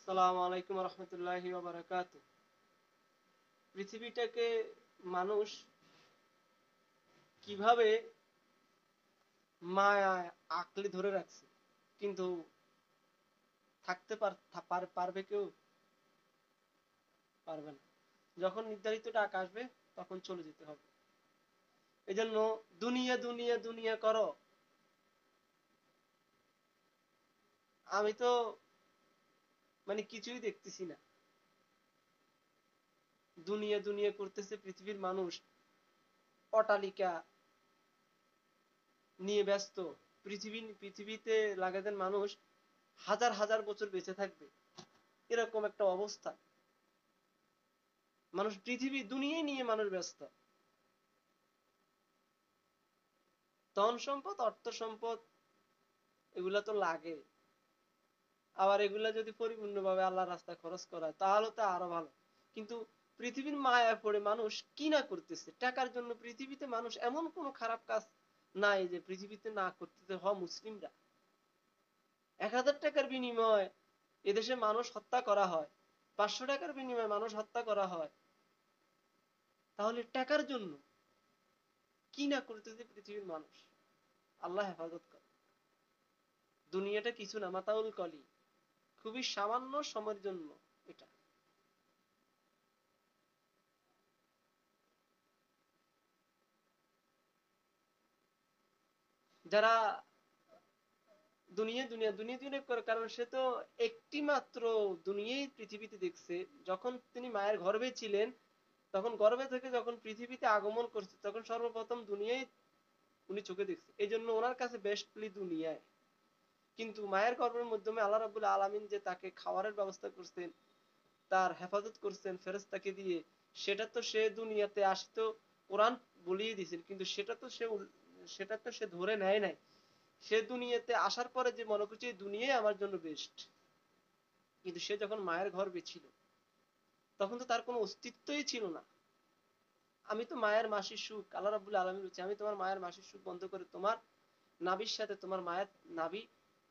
আসসালামু আলাইকুম রহমতুল্লাহি ওয়া বারাকাতুহু। পৃথিবীটাকে মানুষ কিভাবে মায়ায় আঁকড়ে ধরে রাখছে, কিন্তু থাকতে পারবে কেউ? পারবে না। যখন নির্ধারিত ডাক আসবে তখন চলে যেতে হবে। এজন্য দুনিয়া দুনিয়া দুনিয়া করো। আমি তো কিছুই দেখতেছি না। দুনিয়া দুনিয়া করতেছে পৃথিবীর মানুষ, অট্টালিকা নিয়ে ব্যস্ত। পৃথিবীতে লাগাতেন মানুষ হাজার হাজার বছর বেঁচে থাকবে, এরকম একটা অবস্থা। মানুষ পৃথিবী দুনিয়ায় নিয়ে মানুষ ব্যস্ত। ধন সম্পদ, অর্থ সম্পদ এগুলা তো লাগে। আবার এগুলা যদি পরিপূর্ণভাবে আল্লাহর রাস্তায় খরচ করা হয় তাহলে তো আরো ভালো। কিন্তু পৃথিবীর মায়া পড়ে মানুষ কি না করতেছে টাকার জন্য। পৃথিবীতে মানুষ এমন কোনো খারাপ কাজ নাই যে পৃথিবীতে না করতেছে। মুসলিমরা 1000 টাকার বিনিময়ে এদেশে মানুষ হত্যা করা হয়, 500 টাকার বিনিময়ে মানুষ হত্যা করা হয়। তাহলে টাকার জন্য কি না করতেছে পৃথিবীর মানুষ। আল্লাহ হেফাজত করে। দুনিয়াটা কিছু না, মাতাউল কলি, খুবই সামান্য সময়ের জন্য এটা। যারা দুনিয়া দুনিয়া দুনিয়া দুনিয়া করে, কারণ সে তো একটি মাত্র দুনিয়াই পৃথিবীতে দেখছে। যখন তিনি মায়ের গর্ভে ছিলেন, তখন গর্ভে থেকে যখন পৃথিবীতে আগমন করছে তখন সর্বপ্রথম দুনিয়ায় উনি চোখে দেখছে। এই জন্য ওনার কাছে বেস্ট প্লে দুনিয়ায়। কিন্তু মায়ের গর্ভের মাধ্যমে আল্লাহ রাব্বুল আলামিন যে তাকে খাবারের ব্যবস্থা করছেন, তার হেফাজত করছেন ফেরেশতাকে দিয়ে, সেটা তো সে দুনিয়াতে আসতো কোরআন বলিয়ে দিয়েছেন, কিন্তু সেটা তো সে ধরে নেয় নাই। সে দুনিয়াতে আসার পরে যে মনে করছে এই দুনিয়াই আমার জন্য বেস্ট। কিন্তু সে যখন মায়ের গর্ভে ছিল তখন তো তার কোনো অস্তিত্বই ছিল না। আমি তো মায়ের মাসির সুখ, আল্লাহ রাব্বুল আলামিন বলছে আমি তোমার মায়ের মাসির সুখ বন্ধ করে তোমার নাভির সাথে তোমার মায়ের নাভি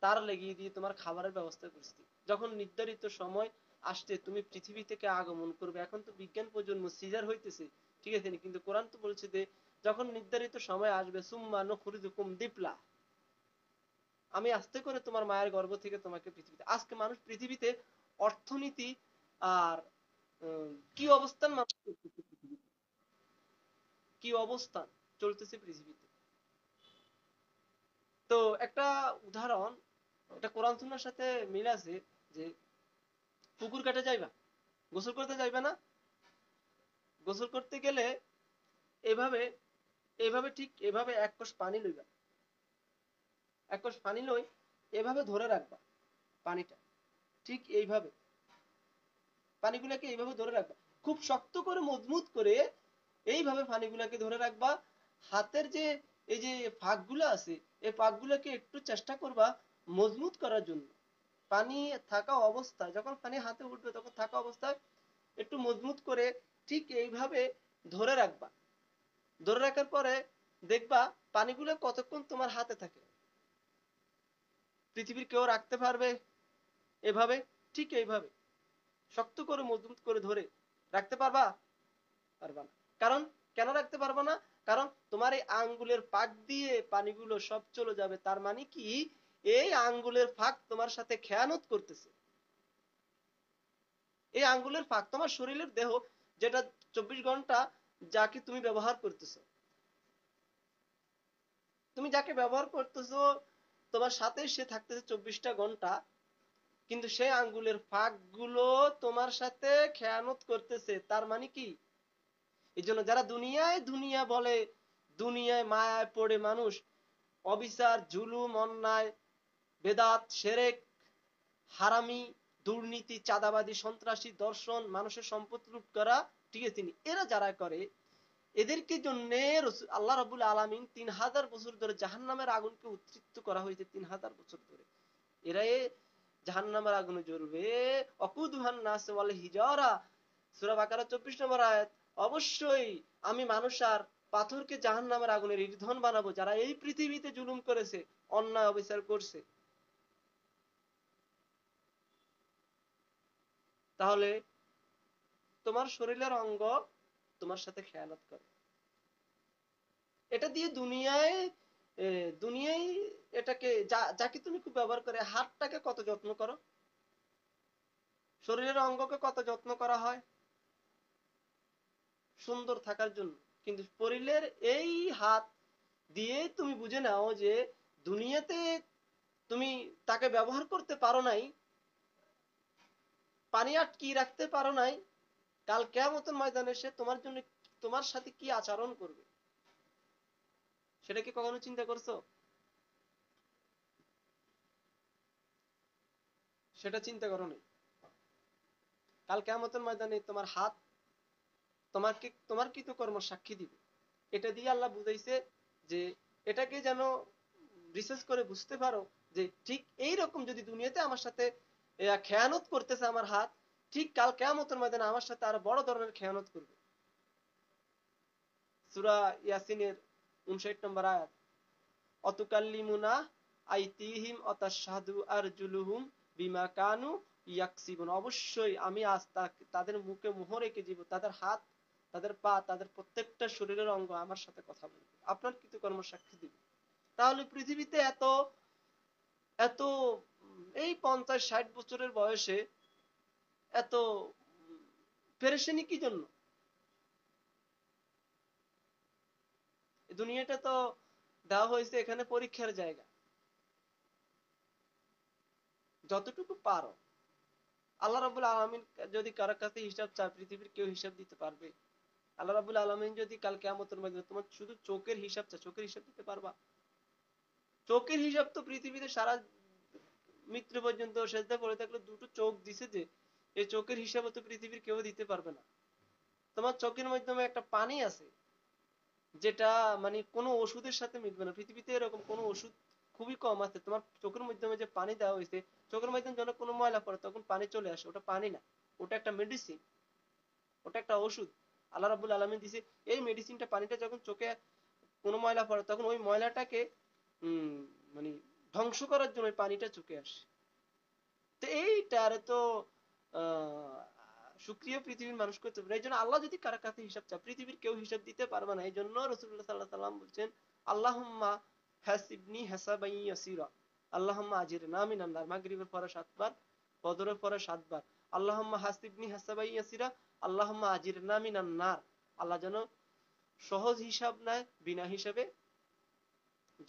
তার লেগিয়ে দিয়ে তোমার খাবারের ব্যবস্থা করছি। যখন নির্ধারিত সময় আসছে তুমি পৃথিবী থেকে আগমন করবে, এখন তো বিজ্ঞান প্রজন্ম সিজার হইতেছে, ঠিক আছে, কিন্তু কোরআন তো বলছে যে যখন নির্ধারিত সময় আসবে সুম্মা নুখরিজুকুম দিপলা, আমি আস্তে করে তোমার মায়ের গর্ভ থেকে তোমাকে পৃথিবীতে। আজকে মানুষ পৃথিবীতে অর্থনীতি আর কি অবস্থান মানুষ করতেছে পৃথিবীতে, কি অবস্থান চলতেছে পৃথিবীতে। তো একটা উদাহরণ, এটা কোরআন সুন্নাহর সাথে মিল আছে, যে পুকুর কাটে যাইবা, গোসল করতে যাইবা না? গোসল করতে গেলে এভাবে এভাবে ঠিক এভাবে এক কষ পানি লইবা, এক কষ পানি লই, এভাবে ধরে রাখবা পানিটা, ঠিক এইভাবে পানিগুলাকে এইভাবে ধরে রাখবা, খুব শক্ত করে মজবুত করে এইভাবে পানিগুলাকে ধরে রাখবা। হাতের যে এই যে ফাঁকগুলো আছে, এই ফাঁকগুলোকে একটু চেষ্টা করবা মজবুত করার জন্য। পানি থাকা অবস্থায়, যখন পানি হাতে উঠবে তখন থাকা অবস্থায় একটু মজবুত করে ঠিক এইভাবে ধরে রাখবা। ধরে রাখার পরে দেখবা পানিগুলো কতক্ষণ তোমার হাতে থাকে। পৃথিবীর কেউ রাখতে পারবে এভাবে? ঠিক এইভাবে শক্ত করে মজবুত করে ধরে রাখতে পারবা? পারবা না। কারণ কেন রাখতে পারবা না? কারণ তোমার এই আঙ্গুলের ফাঁক দিয়ে পানিগুলো সব চলে যাবে। তার মানে কি, এই আঙ্গুলের ফাঁক তোমার সাথে খেয়ানত করতেছে। এই আঙ্গুলের ফাঁক তোমার শরীরের দেহ, যেটা 24 ঘন্টা যাকে তুমি ব্যবহার করতেছো, তুমি যাকে ব্যবহার করতেছো তোমার সাথে সে থাকতেছে 24টা ঘন্টা, কিন্তু সেই আঙ্গুলের ফাঁক গুলো তোমার সাথে খেয়ানত করতেছে। তার মানে কি, এই জন্য যারা দুনিয়ায় দুনিয়া বলে, দুনিয়ায় মায়ায় পড়ে মানুষ অবিচার, জুলুম, অন্যায়, বেদাত, শিরক, হারামি, দুর্নীতি, চাঁদাবাজি, সন্ত্রাসী, দর্শন, মানুষের সম্পদ লুট করা, ঠিক আছে, এরা যারা করে এদেরকে জন্য আল্লাহ রাব্বুল আলামিন 3000 বছর ধরে জাহান্নামের আগুনকে উত্তপ্ত করা হয়েছে। 3000 বছর ধরে এরা জাহান্নামের আগুনে জ্বলবে। অকুদুহান নাস ওয়াল হিজারা, সূরা বাকারা 24 নম্বর আয়াত। অবশ্যই আমি মানুষ আর পাথরকে জাহান্নামের আগুনের ইন্ধন বানাবো, যারা এই পৃথিবীতে জুলুম করেছে, অন্যায় অবিচার করছে। তাহলে তোমার শরীরের অঙ্গ তোমার সাথে খেয়ানত করে। এটা দিয়ে দুনিয়ায় এটাকে যাকে তুমি খুব ব্যবহার করে, হাতটাকে কত যত্ন করো, শরীরের অঙ্গকে কত যত্ন করা হয় সুন্দর থাকার জন্য। কিন্তু শরীরের এই হাত দিয়ে তুমি বুঝে নাও যে দুনিয়াতে তুমি তাকে ব্যবহার করতে পারো নাই, পানি আটকিয়ে রাখতে পারো নাই, কাল কিয়ামতের ময়দানে সে তোমার জন্য তোমার সাথে কি আচরণ করবে সেটা কি কখনো চিন্তা করছো? সেটা চিন্তা করো নাই। কাল কিয়ামতের ময়দানে তোমার হাত তোমার কৃতকর্ম সাক্ষী দিবে। এটা দিয়ে আল্লাহ বুঝাইছে যে এটাকে যেন রিসার্চ করে বুঝতে পারো যে ঠিক এই রকম যদি দুনিয়াতে আমার সাথে খেয়ানত করতেছে আমার হাত, ঠিক কাল কিয়ামতের ময়দানে আমার সাথে আরো বড় ধরনের খেয়ানত করবে। সূরা ইয়াসিনের 59 নম্বর আয়াত, অতুকাল্লিমুনা আইতিহিম অতাশহাদু আরজুলুহুম বিমা কানু ইয়াকসিবুন, অবশ্যই আমি আজ তাদের মুখে মোহর এঁকে দিব, তাদের হাত, তাদের পা, তাদের প্রত্যেকটা শরীরের অঙ্গ আমার সাথে কথা বলবে, আপনার কৃতকর্ম সাক্ষী দিবে। তাহলে পৃথিবীতে এত এত এই 50-60 বছরের বয়সে এত পেরেশানি কি জন্য? দুনিয়াটা তো দেওয়া হয়েছে এখানে পরীক্ষার জায়গা। যতটুকু পারো, আল্লাহ রাব্বুল আলামিন যদি কারো কাছে হিসাব চায়, পৃথিবীর কেউ হিসাব দিতে পারবে? আল্লাহ রাব্বুল আলামিন যদি কাল কিয়ামতের মধ্যে তোমার শুধু চোখের হিসাব চায়, চোখের হিসাব দিতে পারবা? চোখের হিসাব তো পৃথিবীতে সারা মৃত্যু পর্যন্ত সেজদা পড়ে থাকলে দুটো চোখ দিছে, যে এই চোখের হিসাব তো পৃথিবীর কেউ দিতে পারবে না। তোমার চোখের মাধ্যমে একটা পানি আছে যেটা মানে কোনো ওষুধের সাথে মিলবে না। পৃথিবীতে এরকম কোনো ওষুধ খুবই কম আছে। তোমার চোখের মাধ্যমে যে পানি দেওয়া হয়েছে, চোখের মাধ্যমে যখন কোনো ময়লা পড়ে তখন পানি চলে আসে, ওটা পানি না, ওটা একটা মেডিসিন, ওটা একটা ওষুধ আল্লাহ রাব্বুল আলামিন দিছে। এই মেডিসিনটা, পানিটা যখন চোখে কোনো ময়লা পড়ে তখন ওই ময়লাটাকে মানে ধ্বংস করার জন্য ওই পানিটা চোখে আসে। তো এইটার তো সুক্রিয়া পৃথিবীর মানুষ করতে পারে। এই জন্য আল্লাহ যদি কারো কাছে হিসাব চায়, পৃথিবীর কেউ হিসাব দিতে পারবে না। এই জন্য রাসূলুল্লাহ সাল্লাল্লাহু আলাইহি ওয়াসাল্লাম বলছেন, আল্লাহুম্মা হাসিবনি হাসাবান ইয়াসিরা, আল্লাহুম্মা আজিরনা মিনান নার। মাগরিবের পরে 7 বার, ফজরের পরে 7 বার, আল্লাহুম্মা হাসিবনি হাসাবান ইয়াসিরা, আল্লাহুম্মা আজিরনা মিনান নার। আল্লাহ যেন সহজ হিসাব নেয়, বিনা হিসাবে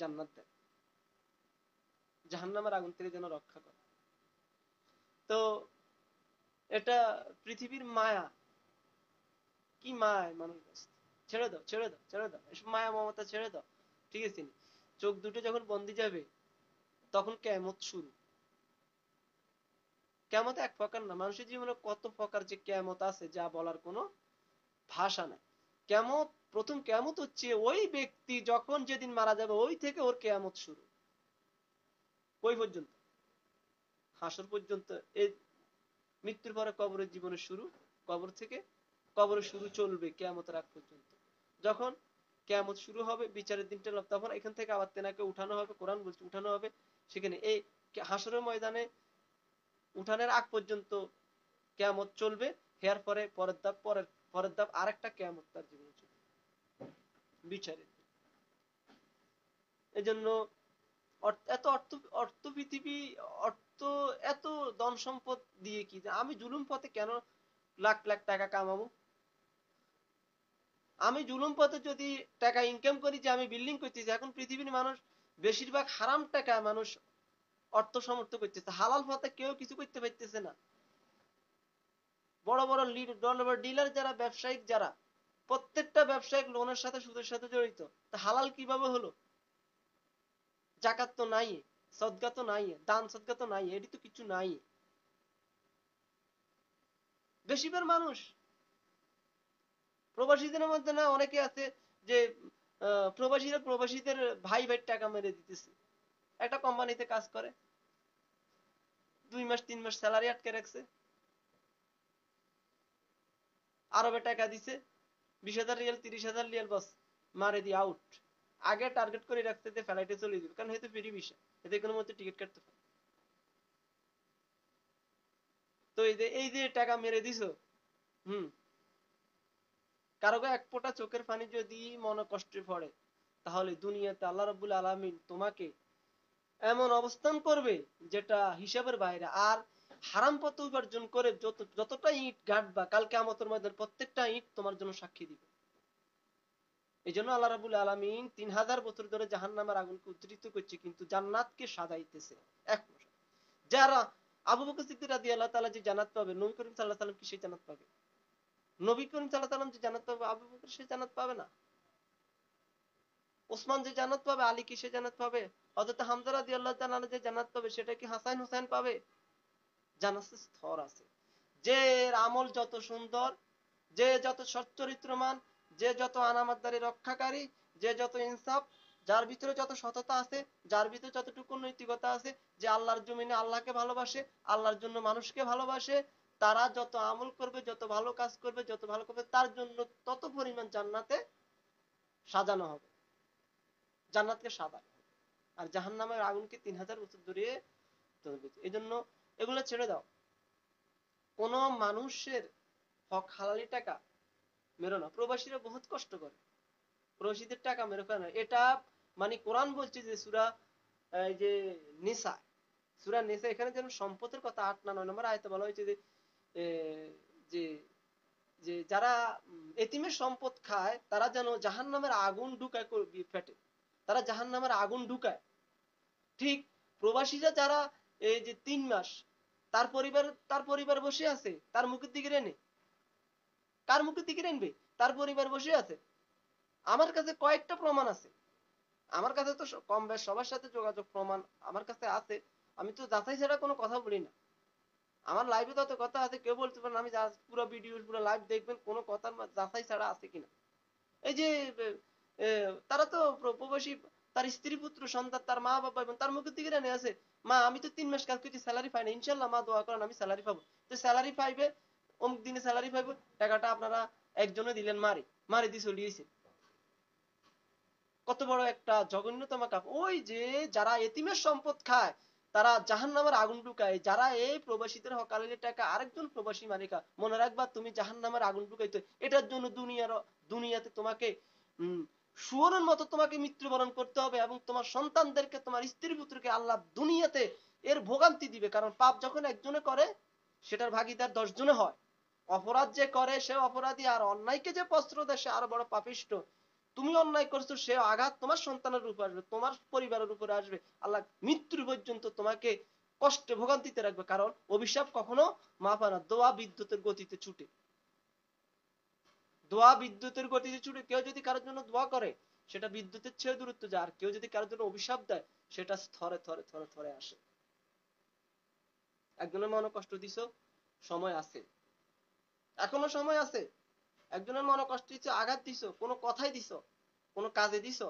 জান্নাত দেয়, জাহান্নামের আগুন থেকে যেন রক্ষা করে। তো এটা পৃথিবীর মায়া, কি মায়া মানুষ, ছেড়ে দাও ছেড়ে দাও ছেড়ে দাও, এসব মায়া মমতা ছেড়ে দাও। ঠিক আছে, চোখ দুটো যখন বন্দি যাবে তখন কিয়ামত শুরু। কিয়ামত এক প্রকার না, মানুষের জীবনে কত প্রকার যে কিয়ামত আছে যা বলার কোনো ভাষা নাই। কিয়ামত, প্রথম কিয়ামত হচ্ছে ওই ব্যক্তি যখন যেদিন মারা যাবে ওই থেকে ওর কিয়ামত শুরু। ওই পর্যন্ত, হাসর পর্যন্ত, এই মৃত্যুর পরে কবরের জীবনের শুরু, কবর থেকে কবরের শুরু চলবে কিয়ামতের আগ পর্যন্ত। যখন কিয়ামত শুরু হবে, বিচারের দিনটা, তখন এখান থেকে আবার তেনাকে উঠানো হবে, কোরআন বলছে উঠানো হবে সেখানে। এই হাসরের ময়দানে উঠানোর আগ পর্যন্ত কিয়ামত চলবে, এর পরে পরের ধাপ আরেকটা কিয়ামত তার জীবনে চলবে, বিচারের। এজন্য এত অর্থ, পৃথিবী, অর্থ, এত ধন সম্পদ দিয়ে কি, আমি জুলুম পথে কেন লাখ লাখ টাকা কামাবো? আমি জুলুম পথে যদি টাকা ইনকাম করি, যে আমি বিল্ডিং করতেছি, এখন পৃথিবীর মানুষ বেশিরভাগ হারাম টাকা মানুষ অর্থ সমর্থ করতেছে, হালাল পথে কেউ কিছু করতে পারতেছে না। বড় বড় ডিলার যারা, ব্যবসায়িক যারা, প্রত্যেকটা ব্যবসায়িক লোনের সাথে সুদের সাথে জড়িত। তা হালাল কিভাবে হলো? জাকাত তো নাই, সদকা তো নাই, দান সদকা তো নাই, এটি তো কিছু নাই। বেশিরভাগ মানুষ, প্রবাসীদের মধ্যে না অনেকে আছে যে প্রবাসীরা প্রবাসীদের ভাই ভাই টাকা মেরে দিতেছে। একটা কোম্পানিতে কাজ করে, 2 মাস 3 মাস স্যালারি আটকে রাখছে, আরবে টাকা দিছে 20,000 রিয়াল 30,000 রিয়াল, বাস মারে দিয়ে আউট। আগে টার্গেট করে রাখতে যে ফ্লাইটে চলে যাবে, কারণ হয়তো ফ্রি ভিসা, এতে কোনো মধ্যে টিকিট কাটতে পারে। তো এই যে টাকা মেরে দিছো, হুম, কারো এক ফোঁটা চোখের পানি যদি মনে কষ্টে পড়ে, তাহলে দুনিয়াতে আল্লাহ রাব্বুল আলামিন তোমাকে এমন অবস্থান করবে যেটা হিসাবের বাইরে। আর হারাম পথ উপার্জন করে যতটা ইট গাঁটবা, কাল কিয়ামতের ময়দানে প্রত্যেকটা ইট তোমার জন্য সাক্ষী দিবে। এই জন্য আল্লাহ রাব্বুল আলামিন 3000 বছর ধরে জাহান্নামের আগুনকে উদ্ধৃত করছে, কিন্তু জান্নাতকে সাজাইতেছে। এক যারা আবু বকর সিদ্দিক রাদিয়াল্লাহু তাআলা যে জান্নাত পাবে, নবী করিম সাল্লাল্লাহু আলাইহি ওয়াসাল্লাম কি সেই জান্নাত পাবে? নবী করিম সাল্লাল্লাহু আলাইহি ওয়াসাল্লাম যে জান্নাত পাবে, আবু বকর সেই জান্নাত পাবে না। ওসমান যে জান্নাত পাবে, আলী কি সে জান্নাত পাবে? হযরত হামজা রাদিয়াল্লাহু তাআলা যে জান্নাত পাবে, সেটা কি হাসান হুসাইন পাবে? জান্নাতের স্তর আছে। যে আমল যত সুন্দর, যে যত সচ্চরিত্রমান, যে যত আনামাতদারি রক্ষাকারী, যে যত ইনসাফ, যার ভিতরে যত সততা আছে, যার ভিতরে যতটুকু নৈতিকতা আছে, যে আল্লাহর জমিনে আল্লাহকে ভালোবাসে, আল্লাহর জন্য মানুষকে ভালোবাসে, তারা যত আমল করবে, যত ভালো কাজ করবে, যত ভালো করবে, তার জন্য তত পরিমাণ জান্নাতে সাজানো হবে, জান্নাতকে সাজানো হবে। আর জাহান্নামের আগুনকে 3000 বছর ধরে চলবে। এই জন্য এগুলো ছেড়ে দাও। কোন মানুষের হক হালালি টাকা মেরো না। প্রবাসীরা বহুত কষ্ট করে, প্রবাসীদের টাকা মেরে ফেলে না। এটা মানে কোরআন বলছে যে সূরা এই যে নিসা, সূরা নিসা, এখানে যেন সম্পদের কথা 8 না 9 নম্বর আয়াতে বলা হয়েছে যে এ, যে যে যারা এতিমের সম্পদ খায়, তারা যেন জাহান্নামের আগুন ঢুকায় পেটে, তারা জাহান্নামের আগুন ঢুকায়। ঠিক প্রবাসীরা যারা এই যে 3 মাস তার পরিবার বসে আছে, তার মুখের দিকে রেনে, কার মুখের দিকে রেনবে? তার পরিবার বসে আছে। আমার কাছে কয়েকটা প্রমাণ আছে, আমার কাছে তো কম বেশ সবার সাথে যোগাযোগ প্রমাণ আমার কাছে আছে। আমি তো যাচাই ছাড়া কোনো কথা বলি না। আমার লাইভে তত কথা আছে, কেউ বলতে পারেন আমি পুরো ভিডিও পুরো লাইভ দেখবেন কোনো কথার যাচাই ছাড়া আছে কিনা। এই যে তারা তো প্রবাসী, তার স্ত্রী পুত্র সন্তান, তার মা বাবা এবং তার মুখের দিকে রেনে আছে, মা আমি তো 3 মাস কাজ করছি, স্যালারি পাই না, ইনশাল্লাহ মা দোয়া করেন আমি স্যালারি পাবো। তো স্যালারি পাইবে, অমুক দিনে স্যালারি পাইবে, টাকাটা আপনারা একজনে দিলেন, মারি মারি দিয়ে চলিয়েছে। কত বড় একটা জঘন্যতম কাজ। ওই যে যারা এতিমের সম্পদ খায়, তারা জাহান্নামের আগুন ঢুকায়। যারা এই প্রবাসীদের হকালের টাকা আরেকজন প্রবাসী মালিকা, মনে রাখবা তুমি জাহান্নামের আগুন ঢুকাইতে, এটার জন্য দুনিয়াতে তোমাকে শুয়োরের মতো তোমাকে মৃত্যুবরণ করতে হবে, এবং তোমার সন্তানদেরকে, তোমার স্ত্রী পুত্রকে আল্লাহ দুনিয়াতে এর ভোগান্তি দিবে। কারণ পাপ যখন একজনে করে, সেটার ভাগিদার 10 জনে হয়। অপরাধ যে করে সে অপরাধী, আর অন্যায়কে যে প্রশ্রয় দেয় সে আরো বড় পাপিষ্ঠ। তুমি অন্যায় করছো, সে আঘাত তোমার সন্তানের উপর আসবে, তোমার পরিবারের উপরে আসবে। আল্লাহ মৃত্যুর পর্যন্ত তোমাকে কষ্টে ভোগান্তিতে রাখবে। কারণ অভিশাপ কখনো মাফ হয় না। দোয়া বিদ্যুতের গতিতে ছুটে, দোয়া বিদ্যুতের গতিতে ছুটে। কেউ যদি কারোর জন্য দোয়া করে, সেটা বিদ্যুতের চেয়ে দূরত্ব যায়। আর কেউ যদি কারোর জন্য অভিশাপ দেয়, সেটা থরে থরে থরে থরে আসে। একজনের মনে কষ্ট দিছো, সময় আছে, এখনো সময় আছে। একজনের মনে কষ্ট দিচ্ছে, আঘাত দিছো, কোনো কথাই দিছো, কোনো কাজে দিছো,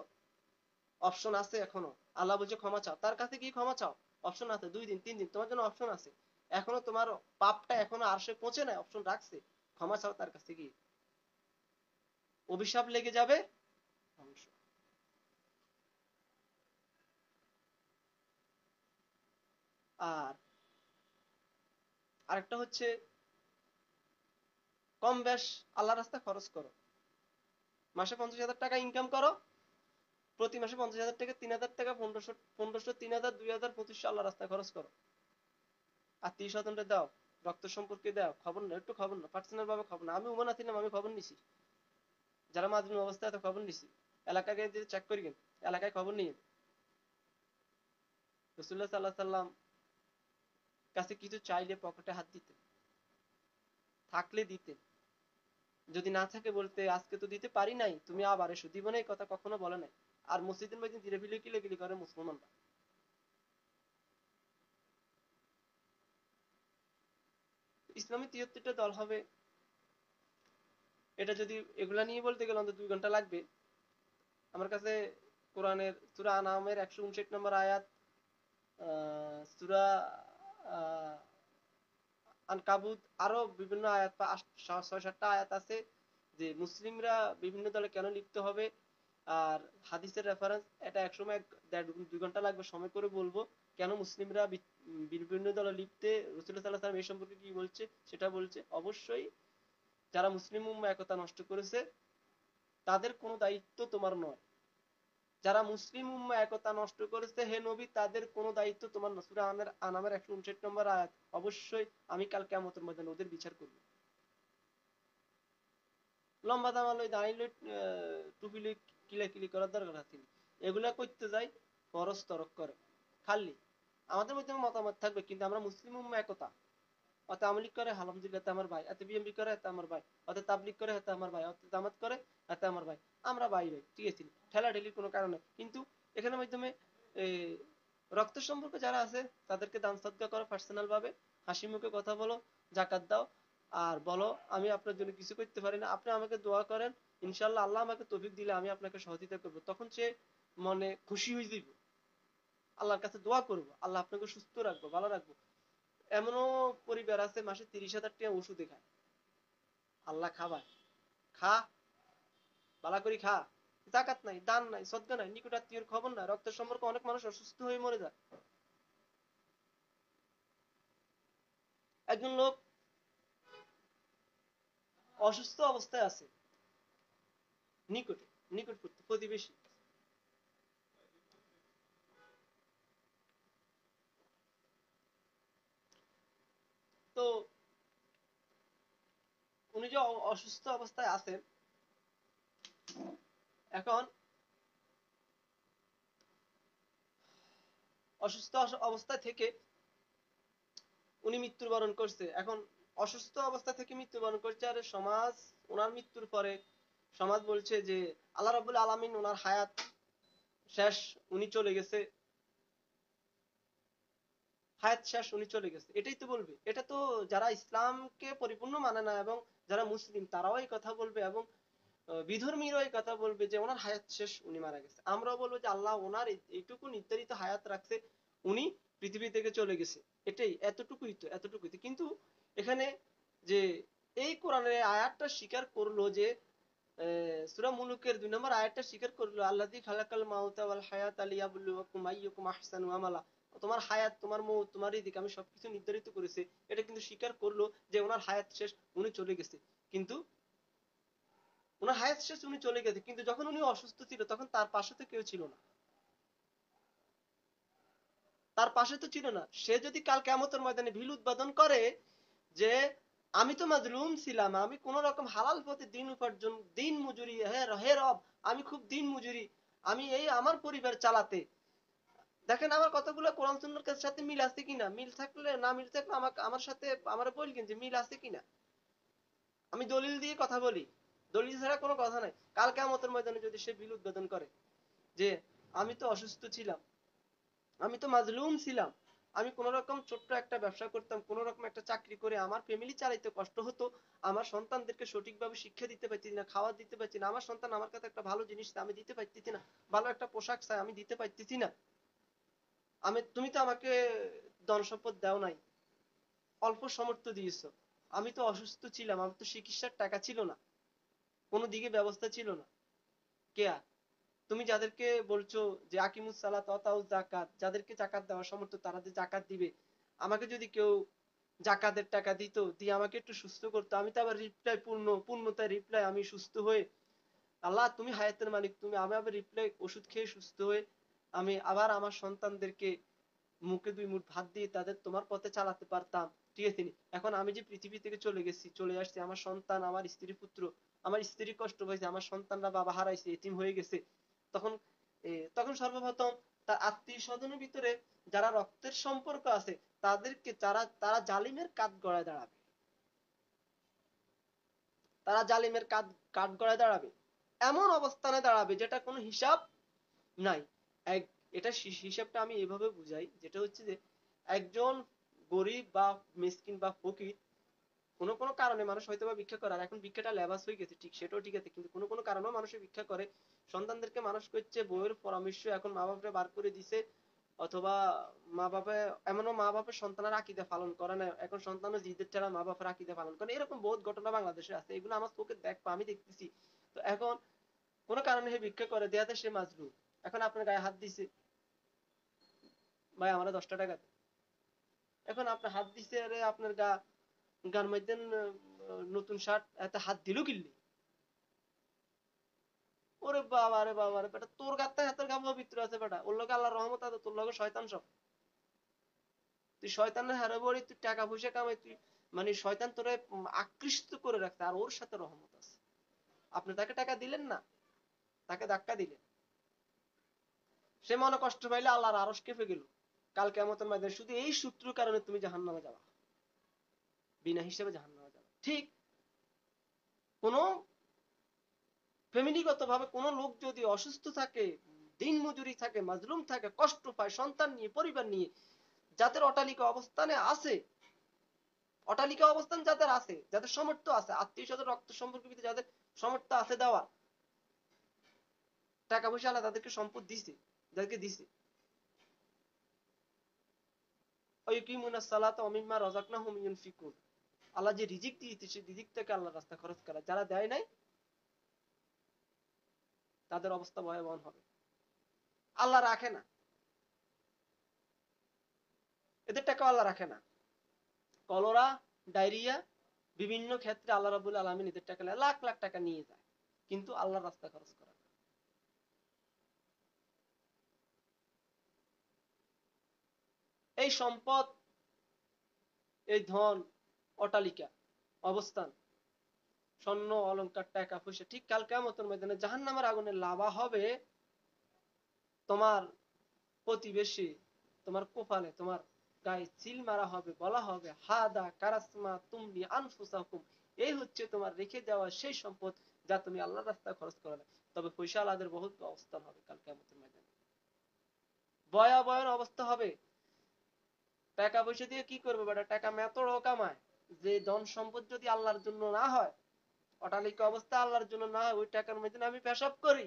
অপশন আছে এখনো। আল্লাহ বলছে ক্ষমা চাও, তার কাছে গিয়ে ক্ষমা চাও। অপশন আছে, 2 দিন 3 দিন তোমার জন্য অপশন আছে। এখনো তোমার পাপটা এখনো আরশে পৌঁছে নাই, অপশন রাখছে, ক্ষমা চাও তার কাছে গিয়ে। অভিশাপ লেগে যাবে, ধ্বংস। আর আরেকটা হচ্ছে, কম বেশ আল্লাহ রাস্তায় খরচ করো। মাসে 50,000 টাকা ইনকাম করো, প্রতি মাসে 50,000 টাকা, 3,000 টাকা, 1500, 1500, 3,000, 2,000, 2500 আল্লাহ রাস্তায় খরচ করো। আত্মীয় স্বজনকে দাও, রক্ত সম্পর্কে দাও, খবর না, একটু খবর না, পার্সোনাল ভাবে খবর না। আমি উমনা ছিলাম, আমি খবর নিছি, যারা মাধ্যমিক অবস্থায় তো খবর নিছি। এলাকাকে যদি চেক করি, এলাকায় খবর নিয়ে রাসূলুল্লাহ সাল্লাল্লাহু আলাইহি সাল্লাম কাছে কিছু চাইলে পকেটে হাত দিতে, থাকলে দিতে, যদি না থাকে বলতে আজকে তো দিতে পারি নাই, তুমি আবার এসো, দিব না, এই কথা কখনো বলে নাই। আর মসজিদের মধ্যে ধীরে ধীরে কিলে করে মুসলমানরা। ইসলামী 73টা দল হবে, এটা যদি এগুলা নিয়ে বলতে গেলে অন্তত 2 ঘন্টা লাগবে। আমার কাছে কোরআনের সূরা আনামের 159 নম্বর আয়াত, সূরা আনকাবুত, আরো বিভিন্ন আয়াত, 6-7টা আয়াত আছে যে মুসলিমরা বিভিন্ন দলে কেন লিপ্ত হবে। আর হাদিসের রেফারেন্স, এটা একসময় 1.5-2 ঘন্টা লাগবে সময় করে বলবো, কেন মুসলিমরা বিভিন্ন দলে লিপ্তে রাসূলুল্লাহ সাল্লাল্লাহু আলাইহি ওয়াসাল্লাম এই সম্পর্কে কি বলছে সেটা বলছে, অবশ্যই যারা মুসলিম উম্মাহ একতা নষ্ট করেছে তাদের কোনো দায়িত্ব তোমার নয়। যারা মুসলিম উম্মাহ একতা নষ্ট করেছে হে নবী তাদের কোনো দায়িত্ব তোমার নয়। সূরা আনামের 159 নম্বর আয়াত। অবশ্যই আমি কাল কিয়ামতের ময়দানে ওদের বিচার করব। লম্বা দাম লই দাঁড়াই লই টুপি লই কিলাকিলি করার দরকার আছে। এগুলা করতে যাই ফরজ তরক করে খালি আমাদের মধ্যে মতামত থাকবে, কিন্তু আমরা মুসলিম উম্মাহ একতা, অত আওয়ামী লীগ করে আলহামদুলিল্লাহ এতে আমার ভাই, এত বিএনপি করে এতে আমার ভাই, অত তাবলিগ করে এতে আমার ভাই, অত জামাত করে এতে আমার ভাই, আমরা ভাই ভাই, ঠিক আছে, ঠেলাঠেলির কোনো কারণ নেই। কিন্তু এখানে মাধ্যমে রক্তের সম্পর্ক যারা আছে তাদেরকে দান সদকা করো পার্সোনাল ভাবে, হাসি মুখে কথা বলো, জাকাত দাও, আর বলো আমি আপনার জন্য কিছু করতে পারি না, আপনি আমাকে দোয়া করেন, ইনশাল্লাহ আল্লাহ আমাকে তৌফিক দিলে আমি আপনাকে সহযোগিতা করবো। তখন সে মনে খুশি হয়ে যাবে, আল্লাহর কাছে দোয়া করবো আল্লাহ আপনাকে সুস্থ রাখবো, ভালো রাখবো। এমনও পরিবার আছে মাসে 30,000 টাকা ওষুধে খায়, আল্লাহ খাবার খা, বালা করি খা, জাকাত নাই, দান নাই, সদকা নাই, নিকট আত্মীয়ের খবর নাই, রক্তের সম্পর্কে অনেক মানুষ অসুস্থ হয়ে মরে যায়। একজন লোক অসুস্থ অবস্থায় আছে, নিকটে নিকটবর্তী প্রতিবেশী, তো উনি যে অসুস্থ অবস্থায় আছেন, এখন অসুস্থ অবস্থায় থেকে উনি মৃত্যুবরণ করছে। এখন অসুস্থ অবস্থা থেকে মৃত্যুবরণ করছে, আর সমাজ ওনার মৃত্যুর পরে সমাজ বলছে যে আল্লাহ রাব্বুল আলামিন ওনার হায়াত শেষ, উনি চলে গেছে, হায়াত শেষ, উনি চলে গেছে, এটাই তো বলবে। এটা তো যারা ইসলামকে পরিপূর্ণ মানে না এবং যারা মুসলিম তারাও এই কথা বলবে, এবং বিধর্মীরাও এই কথা বলবে যে ওনার হায়াত শেষ, উনি মারা গেছে। আমরাও বলবো যে আল্লাহ ওনার এইটুকু নির্ধারিত হায়াত রাখছে, উনি পৃথিবী থেকে চলে গেছে, এটাই, এতটুকুই তো, এতটুকুই তো। কিন্তু এখানে যে এই কোরআনের আয়াতটা স্বীকার করলো যে সূরা মুলুকের 2 নম্বর আয়াতটা স্বীকার করলো, আল্লাযী খালাকাল মাউতা ওয়াল হায়াতা লিয়াবলুয়াকুম আইয়ুকুম আহসানু আমালা, তোমার হায়াত, তোমার মউত, তোমার রিজিক আমি সবকিছু নির্ধারিত করেছি, এটা কিন্তু স্বীকার করলো যে ওনার হায়াত শেষ, উনি চলে গেছে। কিন্তু ওনার হায়াত শেষ, উনি চলে গেছে, কিন্তু যখন উনি অসুস্থ ছিল তখন তার পাশে তো কেউ ছিল না, তার পাশে তো ছিল না। সে যদি কাল কিয়ামতের ময়দানে ভিল উদ্বোধন করে যে আমি তো মাজলুম ছিলাম, আমি কোন রকম হালাল পথে দিন উপার্জন, দিন মজুরি, হে রব আমি খুব দিন মজুরি, আমি এই আমার পরিবার চালাতে, দেখেন আমার কতগুলো কোরআন সুন্নাহর সাথে মিল আছে কিনা, মিল থাকলে না মিল থাকলে আমাকে আমার সাথে আমার বলবেন যে মিল আছে কিনা, আমি দলিল দিয়ে কথা বলি, দলিল ছাড়া কোনো কথা নাই। কাল কিয়ামতের ময়দানে যদি সে বিল উদ্বোধন করে যে আমি তো অসুস্থ ছিলাম, আমি তো মাজলুম ছিলাম, আমি কোন রকম ছোট্ট একটা ব্যবসা করতাম, কোন রকম একটা চাকরি করে আমার ফ্যামিলি চালাইতে কষ্ট হতো, আমার সন্তানদেরকে সঠিকভাবে শিক্ষা দিতে পারছি না, খাওয়া দিতে পারছি না, আমার সন্তান আমার কাছে একটা ভালো জিনিস আমি দিতে পারতেছি না, ভালো একটা পোশাক চাই আমি দিতে পারতেছি না, তুমি তো আমাকে ধন সম্পদ দাও নাই, অল্প সামর্থ্য দিয়েছো, আমি তো অসুস্থ ছিলাম, আমার তো চিকিৎসার টাকা ছিল না, কোনো দিকে ব্যবস্থা ছিল না, কেয়া তুমি যাদেরকে বলছো যে আকিমুস সালাত ওয়াতাউ যাকাত, যাদেরকে যাকাত দেওয়ার সামর্থ্য তারা যে যাকাত দিবে, আমাকে যদি কেউ যাকাতের টাকা দিত, দিয়ে আমাকে একটু সুস্থ করতো, আমি তো আবার রিপ্লাই পূর্ণতায় রিপ্লাই আমি সুস্থ হয়ে, আল্লাহ তুমি হায়াতের মালিক, তুমি আমি আবার রিপ্লাই ওষুধ খেয়ে সুস্থ হয়ে আমি আবার আমার সন্তানদেরকে মুখে 2 মুঠ ভাত দিয়ে তাদের তোমার পথে চালাতে পারতাম, ঠিক আছে নি? এখন আমি যে পৃথিবী থেকে চলে গেছি, চলে আসছি, আমার সন্তান, আমার স্ত্রী পুত্র, আমার স্ত্রী কষ্ট পাইছে, আমার সন্তানরা বাবা হারাইছে, এতিম হয়ে গেছে, তখন তখন সর্বপ্রথম তার আত্মীয় স্বজনের ভিতরে যারা রক্তের সম্পর্ক আছে তাদেরকে তারা তারা জালিমের কাঠ গড়ায় দাঁড়াবে, তারা জালিমের কাঠ গড়ায় দাঁড়াবে, এমন অবস্থানে দাঁড়াবে যেটা কোনো হিসাব নাই। এক এটা হিসাবটা আমি এভাবে বুঝাই, যেটা হচ্ছে যে একজন গরিব বা মিসকিন বা ফকির, কোনো কোনো কারণে মানুষ হয়তো বা ভিক্ষা করে, আর এখন ভিক্ষাটা লেবাস হয়ে গেছে, ঠিক সেটাও ঠিক আছে, কিন্তু কোনো কোনো কারণেও মানুষের ভিক্ষা করে, সন্তানদেরকে মানুষ করছে, বউয়ের পরামর্শ এখন মা বাপরে বার করে দিছে, অথবা মা বাবা, এমনও মা বাপের সন্তানের আকীদা পালন করে না, এখন সন্তানের জিদের ছাড়া মা বাপের আকীদা পালন করে, এরকম বহুত ঘটনা বাংলাদেশে আছে, এগুলো আমার চোখে দেখবো, আমি দেখতেছি। তো এখন কোনো কারণে সে ভিক্ষা করে, দেয়াতে সে মাজলুম, এখন আপনার গায়ে হাত দিছে, ভাই আমার 10টা টাকা দেন, এখন আপনার হাত দিছে, আরে আপনার গার মধ্যে নতুন শার্ট, এত হাত দিল কিনলি? ওরে বাবা রে বাবা রে বেটা, তোর গাতে হাতের গা পবিত্র আছে বেটা, ওর লোক আল্লাহর রহমত আছে, তোর লোক শয়তান সব। তুই শয়তানের হারে বড়ি, তুই টাকা পয়সা কামাই, তুই মানে শয়তান তোরে আকৃষ্ট করে রাখছে, আর ওর সাথে রহমত আছে। আপনি তাকে টাকা দিলেন না, তাকে ধাক্কা দিলেন, সে মনে কষ্ট পাইলে আল্লাহর আরশ কেঁপে গেল। কাল কিয়ামতের ময়দানে শুধু এই সূত্রের কারণে তুমি জাহান্নামে যাবা, বিনা হিসেবে জাহান্নামে যাবা। ঠিক কোন ফ্যামিলিগত ভাবে কোন লোক যদি অসুস্থ থাকে, দিন মজুরি থাকে, মাজলুম থাকে, কষ্ট পায় সন্তান নিয়ে, পরিবার নিয়ে, যাদের অটালিকা অবস্থানে আছে, অটালিকা অবস্থান যাদের আছে, যাদের সামর্থ্য আছে, আত্মীয় স্বজন রক্ত সম্পর্কের ভিতরে যাদের সামর্থ্য আছে দেওয়া, টাকা পয়সা আল্লাহ তাদেরকে সম্পদ দিছে, যাদেরকে দিছে, আল্লাহ যে রিজিক দিয়েছে সেই রিজিক থেকে আল্লাহ রাস্তা খরচ করা, যারা দেয় নাই তাদের অবস্থা ভয়াবহ হবে। আল্লাহ রাখে না, এদের টাকা আল্লাহ রাখে না। কলেরা, ডায়রিয়া, বিভিন্ন ক্ষেত্রে আল্লাহ রাব্বুল আলামিন এদের টাকা লাখ লাখ টাকা নিয়ে যায়, কিন্তু আল্লাহর রাস্তা খরচ করা। এই সম্পদ, এই ধন, অটালিকা, অবস্থান, স্বর্ণ অলংকার, টাকা পয়সা, ঠিক কাল কিয়ামতের ময়দানে জাহান্নামের আগুনে লাভা হবে তোমার প্রতিবেশী, তোমার কপালে, তোমার গায়ে চিল মারা হবে, বলা হবে হাদা কারাসমা তুমনি আনফুসাকুম, এই হচ্ছে তোমার রেখে দেওয়া সেই সম্পদ যা তুমি আল্লাহর রাস্তায় খরচ করো না। তবে পয়সা আলাদের বহুত অবস্থান হবে কাল কিয়ামতের ময়দানে, ভয়াবহ অবস্থা হবে। টাকা পয়সা দিয়ে কি করবে বেটা? টাকা মেতড়ও কামায়, যে ধন সম্পদ যদি আল্লাহর জন্য না হয়, অটালিকা অবস্থা আল্লাহর জন্য না হয়, ওই টাকার মধ্যে আমি পেশাব করি,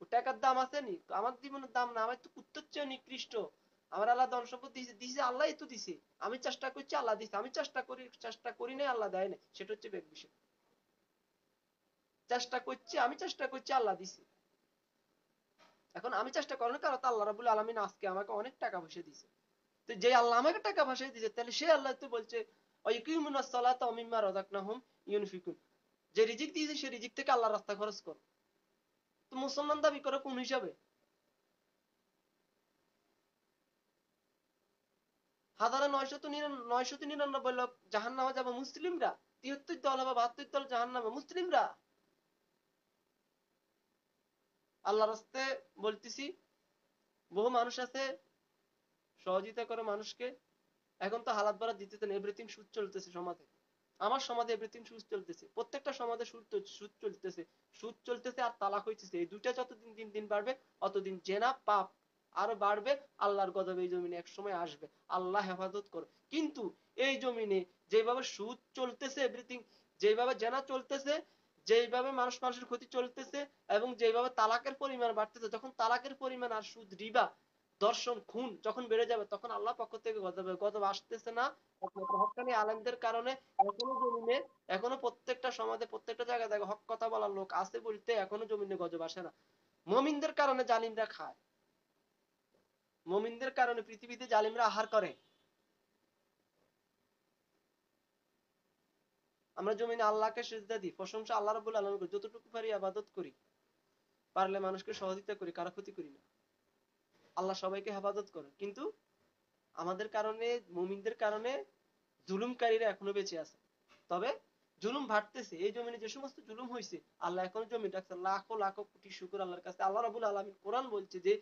ওই টাকার দাম আছে নি? আমার জীবনের দাম না, আমার তো কুত্তর চেয়ে নিকৃষ্ট। আমার আল্লাহ ধন সম্পদ দিয়েছে, দিয়েছে আল্লাহ তো দিছে, আমি চেষ্টা করছি আল্লাহ দিছে, আমি চেষ্টা করি নাই আল্লাহ দেয় না, সেটা হচ্ছে বেগ বিষয়। চেষ্টা করছি, আমি চেষ্টা করছি আল্লাহ দিছে। এখন আমি চেষ্টা করার কারণে আল্লাহ রাব্বুল আলামিন আজকে আমাকে অনেক টাকা পয়সা দিছে। তো যে আল্লাহ আমাকে টাকা পয়সা দিছে, তাহলে সে আল্লাহ তো বলছে ওয়াইকিমুনাস সালাতা ওয়া মিম্মা রাযাকনাহুম ইউনফিকুন, যে রিজিক দিয়েছে সে রিজিক থেকে আল্লাহর রাস্তায় খরচ কর। তো মুসলমান দাবি করে কোন হিসাবে? হাজারে 999 লোক জাহান্নামে যাবে মুসলিমরা, 73 দল বা 72 দল জাহান্নামে মুসলিমরা। আল্লাহর রাস্তায় বলতেছি, বহু মানুষ আছে সহযোগিতা করে মানুষকে। এখন তো হালাত বাড়া দিতেছেন, এভরিথিং সুদ চলতেছে সমাজে। আমার সমাজে এভরিথিং সুদ চলতেছে, প্রত্যেকটা সমাজে সুদ চলতেছে, সুদ চলতেছে আর তালাক হইতেছে। এই দুইটা যতদিন দিন দিন বাড়বে অতদিন জেনা পাপ আরো বাড়বে, আল্লাহর গজব এই জমিনে এক সময় আসবে। আল্লাহ হেফাজত করো। কিন্তু এই জমিনে যেভাবে সুদ চলতেছে, এভরিথিং যেভাবে জেনা চলতেছে, যেভাবে মানুষের ক্ষতি চলতেছে, এবং যেভাবে তালাকের পরিমাণ বাড়তেছে, যখন তালাকের পরিমাণ আর সুদ, রিবা, দর্শন, খুন যখন বেড়ে যাবে, তখন আল্লাহ পক্ষ থেকে গজব আসতেছে না একমাত্র হক্কানি আলেমদের কারণে। এখনো জমিনে, এখনো প্রত্যেকটা সমাজে, প্রত্যেকটা জায়গায় দেখো হক কথা বলার লোক আছে বলতে এখনো জমিনে গজব আসে না। মুমিনদের কারণে জালিমরা খায়, মুমিনদের কারণে পৃথিবীতে জালিমরা আহার করে। আমরা জমিনে আল্লাহকে সিজদা দিই, প্রশংসা আল্লাহ রাব্বুল আলামিন করি, যতটুকু পারি ইবাদত করি, পারলে মানুষকে সহযোগিতা করি, কারো ক্ষতি করি না। আল্লাহ সবাইকে হেফাজত করে, কিন্তু আমাদের কারণে, মুমিনদের কারণে জুলুমকারীরা এখনো বেঁচে আছে। তবে জুলুম বাড়তেছে, এই জমিনে যে সমস্ত জুলুম হয়েছে আল্লাহ এখনো জমি রাখছে। লাখো লাখো কোটি শুকর আল্লাহর কাছে। আল্লাহ রাব্বুল আলামিন কোরআন বলছে যে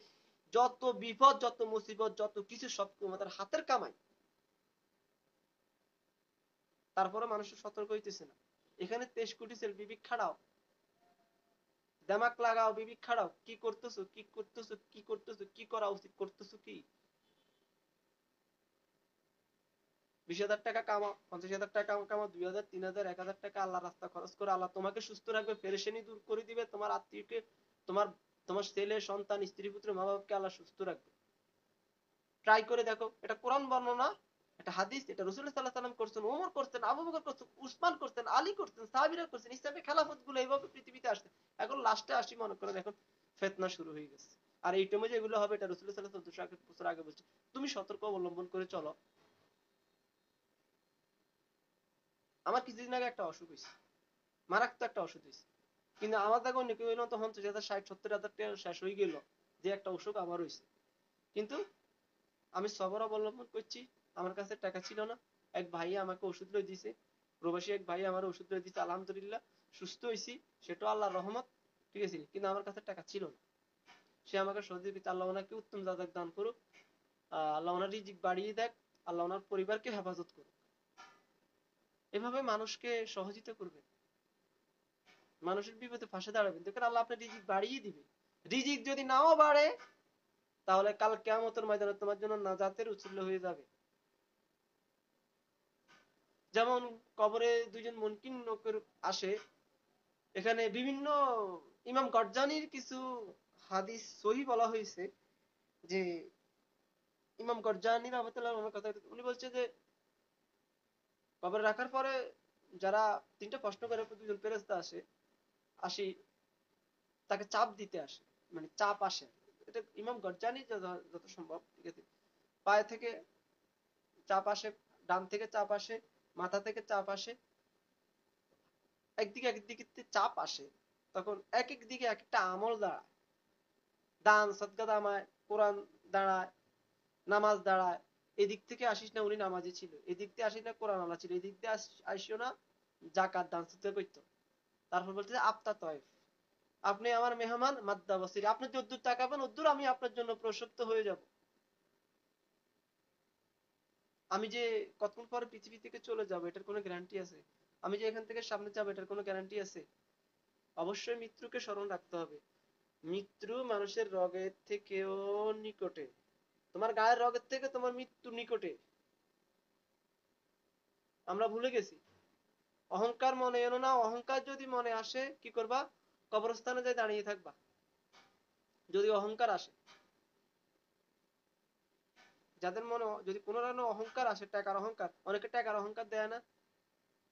যত বিপদ, যত মুসিবত, যত কিছু সব তোমাদের হাতের কামাই, তারপরে মানুষের সতর্ক হইতেছে না। এখানে 23 কোটি ছেলে, বিবেক খাড়াও, দেমাক লাগাও, বিবেক খাড়াও, কি করতেছো, কি করতেছো, কি করতেছো, কি করা উচিত, করতেছো কি? 20,000 টাকা কামাও, 50,000 টাকা কামাও, 2,000, 3,000, 1,000 টাকা আল্লাহ রাস্তা খরচ করে, আল্লাহ তোমাকে সুস্থ রাখবে, পেরেশানি দূর করে দিবে, তোমার আত্মীয়কে, তোমার তোমার ছেলে সন্তান স্ত্রী পুত্র মা বাবাকে আল্লাহ সুস্থ রাখবে। ট্রাই করে দেখো, এটা কোরআন বর্ণনা, এটা হাদিস, এটা রাসূল সাল্লাল্লাহু আলাইহি ওয়াসাল্লাম করছেন, ওমর করছেন, আবু বকর করছেন, উসমান করছেন, আলী করছেন, সাহাবীরা করছেন। ইসলামী খেলাফত গুলো এইভাবে পৃথিবীতে আসছে। এখন লাস্টে আসি, মনে করেন এখন ফিতনা শুরু হয়ে গেছে। আর এই টাইমে যে এগুলো হবে এটা রাসূল সাল্লাল্লাহু আলাইহি ওয়াসাল্লাম 1400 বছর আগে বলছে। তুমি সতর্ক অবলম্বন করে চলো। আমার কিছুদিন আগে একটা অসুখ হয়েছে, মারাত্মক একটা অসুখ হয়েছে, কিন্তু আমার দেখো নাকি হইলো তখন 50,000 60,000 70,000 টাকা শেষ হয়ে গেল, যে একটা অসুখ আমার হয়েছে। কিন্তু আমি সবর অবলম্বন করছি, আমার কাছে টাকা ছিল না, এক ভাই আমাকে ওষুধ লই দিছে, প্রবাসী এক ভাই আমার ওষুধ লই দিছে, আলহামদুলিল্লাহ সুস্থ হয়েছি, সেটাও আল্লাহর রহমত। ঠিক আছে, কিন্তু আমার কাছে টাকা ছিল না। সে আমাকে সহযোগিতা, আল্লাহ ওনাকে উত্তম জাযাত দান করুক, আল্লাহ ওনার রিজিক বাড়িয়ে দেখ, আল্লাহ ওনার পরিবারকে হেফাজত করুক। এভাবে মানুষকে সহযোগিতা করবেন, মানুষের বিপদে পাশে দাঁড়াবেন, দেখবেন আল্লাহ আপনার রিজিক বাড়িয়ে দিবে। রিজিক যদি নাও বাড়ে, তাহলে কাল কিয়ামতের ময়দানে তোমার জন্য নাজাতের উছিলা হয়ে যাবে। যেমন কবরে দুইজন মুনকিন নকর আসে, এখানে বিভিন্ন ইমাম গরজানির কিছু হাদিস সহি বলা হয়েছে, যে ইমাম গরজানি রাহমাতুল্লাহ আলাইহির কথা, উনি বলছে যে কবরে রাখার পরে যারা তিনটা প্রশ্ন করে, দুজন ফেরেশতা আসে, আসি তাকে চাপ দিতে আসে, মানে চাপ আসে, এটা ইমাম গরজানি যত সম্ভব, ঠিক আছে, পায়ে থেকে চাপ আসে, ডান থেকে চাপ আসে, মাথা থেকে চাপ আসে, একদিকে একদিকে চাপ আসে, তখন এক এক দিকে এক একটা আমল দাঁড়ায়, দান সদকা দামায়, কোরআন দাঁড়ায়, নামাজ দাঁড়ায়। এদিক থেকে আসিস না উনি নামাজি ছিল, এদিক দিয়ে আসিস না কোরআন আলা ছিল, এদিক দিয়ে আসিও না জাকাত দান সদকা করতো। তারপর বলতে আপতা তয়েফ, আপনি আমার মেহমান মাদ্দা বসির, আপনি যদ্দূর তাকাবেন ওদ্দূর আমি আপনার জন্য প্রশস্ত হয়ে যাব। আমি যে কতক্ষণ পরে পৃথিবী থেকে চলে যাব এটার কোনো গ্যারান্টি আছে? আমি যে এখান থেকে সামনে যাবো এটার কোনো গ্যারান্টি আছে? অবশ্যই মৃত্যুকে স্মরণ রাখতে হবে। মৃত্যু মানুষের রগের থেকেও নিকটে, তোমার গায়ের রগের থেকে তোমার মৃত্যু নিকটে। আমরা ভুলে গেছি। অহংকার মনে এনো না, অহংকার যদি মনে আসে কি করবা? কবরস্থানে যাই দাঁড়িয়ে থাকবা। যদি অহংকার আসে, যাদের মনে যদি কোনো ধরনের অহংকার আসে, টাকার অহংকার, অনেকে টাকার অহংকার দেয় না,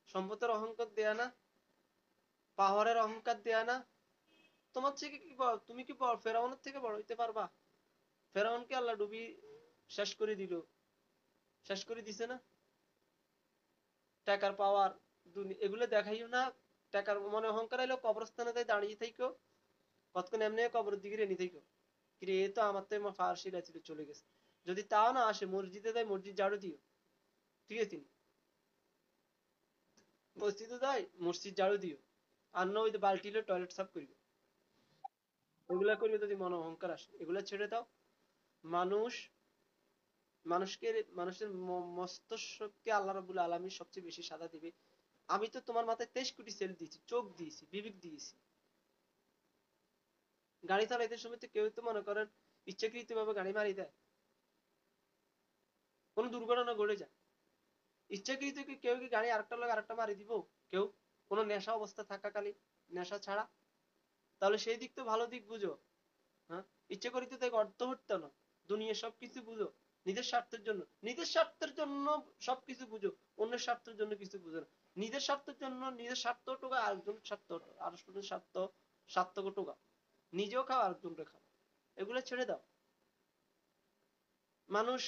সম্পদের অহংকার দেয় না, পাওয়ারের অহংকার দেয় না, তোমার থেকে কি বড়, তুমি কি বড় ফেরাউনের থেকে বড় হইতে পারবা? ফেরাউনকে আল্লাহ ডুবি শেষ করে দিল, শেষ করে দিছে না? টাকার পাওয়ার এগুলো দেখাইও না। টাকার মনে অহংকার এলো, কবরস্থানে যাই দাঁড়িয়ে থাইকো, কতক্ষণ এমনি কবরের দিকে রেনি থাইকো, কিরে এ তো আমার তো ফার্সি ছিল চলে গেছে। যদি তাও না আসে, মসজিদে যাই মসজিদ ঝাড়ু দিও, ঠিক আছে, মসজিদে যাই মসজিদ ঝাড়ু দিও, আর না ওই বালতি টয়লেট সাফ করিও। এগুলা করবে যদি মনে অহংকার আসে, এগুলা ছেড়ে দাও। মানুষ, মানুষকে, মানুষের মস্তিষ্ককে আল্লাহ রাব্বুল আলামিন সবচেয়ে বেশি সাজা দিবে। আমি তো তোমার মাথায় 23 কোটি সেল দিয়েছি, চোখ দিয়েছি, বিবেক দিয়েছি। গাড়ি চালাইতে সময় তো কেউ তো মনে করেন ইচ্ছাকৃত ভাবে গাড়ি মারি দেয়, কোন দুর্ঘটনা ঘটে যায়, ইচ্ছাকৃত কি কেউ কি গাড়ি আরেকটা লোক আরেকটা মারি দিব? কেউ? কোনো নেশা অবস্থা থাকাকালীন, নেশা ছাড়া? তাহলে সেই দিক তো ভালো দিক বুঝো। হ্যাঁ, ইচ্ছে করিতে তাই অর্থ হত্যা না, দুনিয়া সবকিছু বুঝো, নিজের স্বার্থের জন্য, নিজের স্বার্থের জন্য সবকিছু বুঝো, অন্যের স্বার্থের জন্য কিছু বুঝো না। নিজের স্বার্থের জন্য নিজের স্বার্থ টোকা, আরেকজনের স্বার্থ, আরেকজনের স্বার্থ, স্বার্থকে টোকা, নিজেও খাও আরেকজনকে খাও, এগুলো ছেড়ে দাও। মানুষ,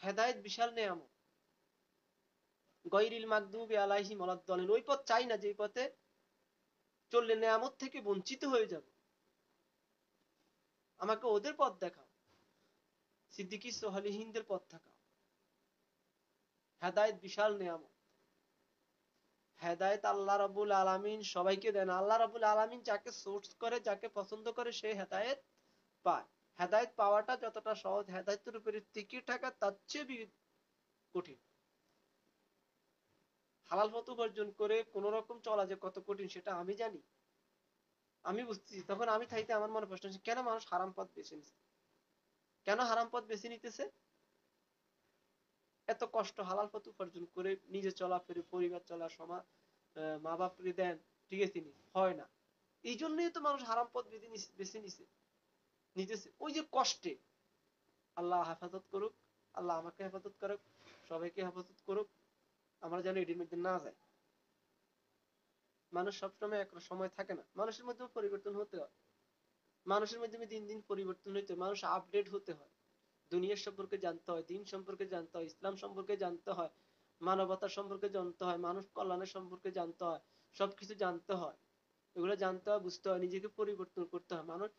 হেদায়েত বিশাল নেয়ামত, গয়রিল মাগদুবি আলাইহিম ওয়ালাদ-দালিন, ওই পথ চাই না যে পথে চললে নেয়ামত থেকে বঞ্চিত হয়ে যাব। আমাকে ওদের পথ দেখাও, সিদ্দিকী সালেহীনদের পথ দেখাও। হেদায়েত বিশাল নেয়ামত। হেদায়েত আল্লাহ রাব্বুল আলামিন সবাইকে দেন। আল্লাহ রাব্বুল আলামিন যাকে সোর্স করে, যাকে পছন্দ করে, সে হেদায়েত পায়। হেদায়েত পাওয়াটা যতটা সহজ, হেদায়েতের উপরে টিকে থাকা তার চেয়ে কঠিন। হালাল পথ উপার্জন করে কোন রকম চলা যে কত কঠিন সেটা আমি জানি, আমি বুঝছি। তখন আমি থাইতে আমার মনে প্রশ্ন হচ্ছে, কেন মানুষ হারাম পথ বেছে নিচ্ছে? কেন হারাম পথ বেছে নিতেছে? এত কষ্ট হালাল পথ উপার্জন করে নিজে চলাফেরে, পরিবার চলা, সমাজ, মা বাপরে দেন, ঠিক আছে, হয় না। এই জন্যই তো মানুষ হারাম পথ বেছে নিতেছে, ওই যে কষ্টে। আল্লাহ হেফাজত করুক, আল্লাহ আমাকে হেফাজত করুক, সবাইকে হেফাজত করুক, আমরা যেন এটির মধ্যে না যাই। মানুষ সবসময় এক সময় থাকে না, মানুষের মধ্যেও পরিবর্তন হতে হয়। মানুষের মাধ্যমে দিন দিন পরিবর্তন হইতে হয়, মানুষ আপডেট হতে হয়, দুনিয়ার সম্পর্কে জানতে হয়, দিন সম্পর্কে জানতে হয়, ইসলাম সম্পর্কে জানতে হয়, মানবতার সম্পর্কে জানতে হয়, মানুষ কল্যাণের সম্পর্কে জানতে হয়, সবকিছু জানতে হয়। এগুলো জানতে হয়, বুঝতে হয়, নিজেকে পরিবর্তন করতে হয়। মানুষ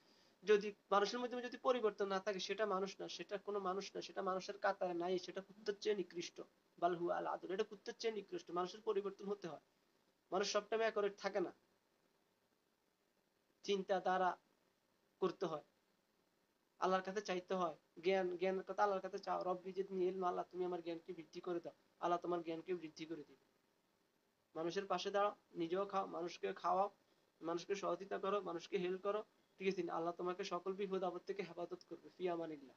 যদি মানুষের মধ্যে যদি পরিবর্তন না থাকে সেটা মানুষ না, সেটা কোনো মানুষ না, সেটা মানুষের কাতারে নাই, সেটা কুত্তার চেয়ে নিকৃষ্ট। বালহু আল আদল, এটা কুত্তার চেয়ে নিকৃষ্ট। মানুষের পরিবর্তন হতে হয়, মানুষ সবটাইম অ্যাকুরেট থাকে না, চিন্তা দ্বারা করতে হয়, আল্লাহর কাছে চাইতে হয়। জ্ঞানের কথা আল্লাহর কাছে চাও, রব্বি জিদনি ইলমা, আল্লাহ তুমি আমার জ্ঞানকে বৃদ্ধি করে দাও, আল্লাহ তোমার জ্ঞানকে বৃদ্ধি করে দিবে। মানুষের পাশে দাঁড়াও, নিজেও খাও, মানুষকে খাওয়াও, মানুষকে সহযোগিতা করো, মানুষকে হেল্প করো, ঠিক আছে, আল্লাহ তোমাকে সকল বিপদ আপদ থেকে হেফাজত করবে, ফি আমানিল্লাহ।